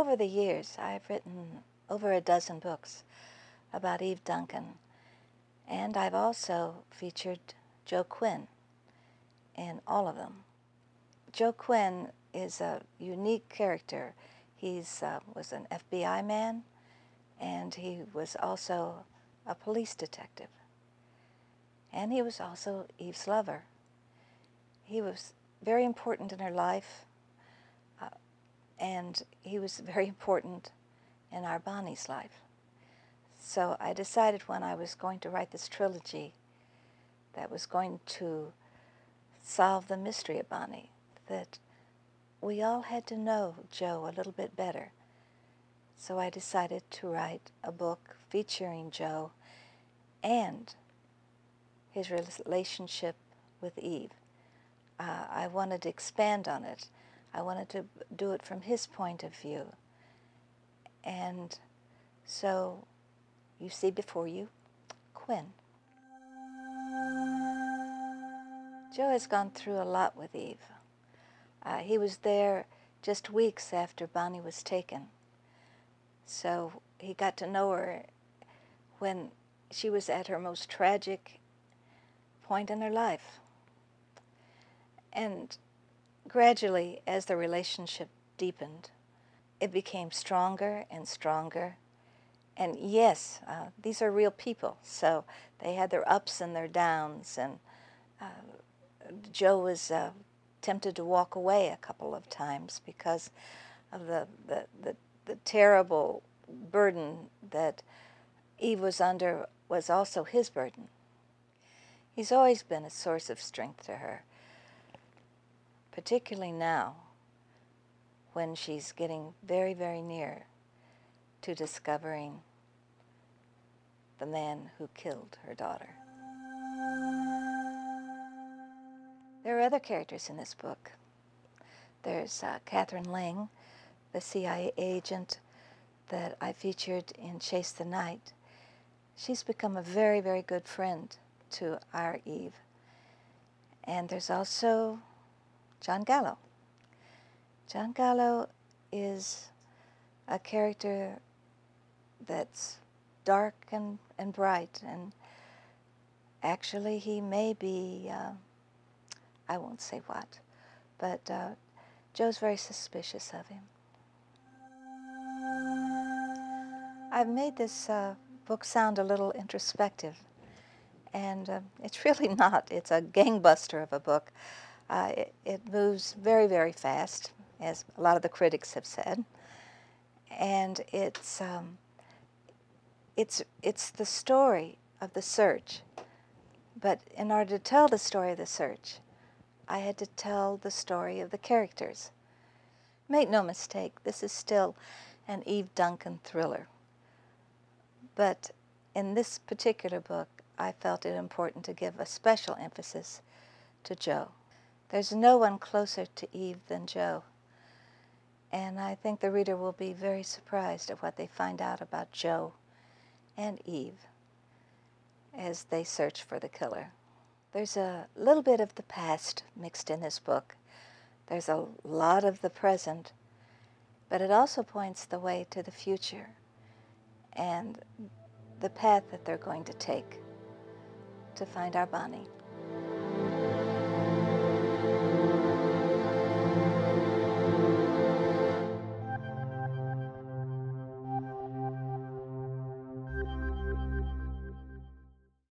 Over the years, I've written over a dozen books about Eve Duncan, and I've also featured Joe Quinn in all of them. Joe Quinn is a unique character. He was an FBI man, and he was also a police detective. And he was also Eve's lover. He was very important in her life, and he was very important in our Bonnie's life. So I decided when I was going to write this trilogy that was going to solve the mystery of Bonnie, that we all had to know Joe a little bit better. So I decided to write a book featuring Joe and his relationship with Eve. I wanted to expand on it. I wanted to do it from his point of view. And so you see before you Quinn. Joe has gone through a lot with Eve. He was there just weeks after Bonnie was taken. So he got to know her when she was at her most tragic point in her life. And gradually, as the relationship deepened, it became stronger and stronger. And yes, these are real people, so they had their ups and their downs, and Joe was tempted to walk away a couple of times because of the terrible burden that Eve was under was also his burden. He's always been a source of strength to her, particularly now when she's getting very, very near to discovering the man who killed her daughter. There are other characters in this book. There's Catherine Lang, the CIA agent that I featured in Chase the Night. She's become a very, very good friend to our Eve. And there's also John Gallo. John Gallo is a character that's dark and bright, and actually he may be, I won't say what, but Joe's very suspicious of him. I've made this book sound a little introspective, and it's really not. It's a gangbuster of a book. It moves very, very fast, as a lot of the critics have said, and it's the story of the search. But in order to tell the story of the search, I had to tell the story of the characters. Make no mistake, this is still an Eve Duncan thriller. But in this particular book, I felt it important to give a special emphasis to Joe. There's no one closer to Eve than Joe. And I think the reader will be very surprised at what they find out about Joe and Eve as they search for the killer. There's a little bit of the past mixed in this book. There's a lot of the present, but it also points the way to the future and the path that they're going to take to find our Bonnie.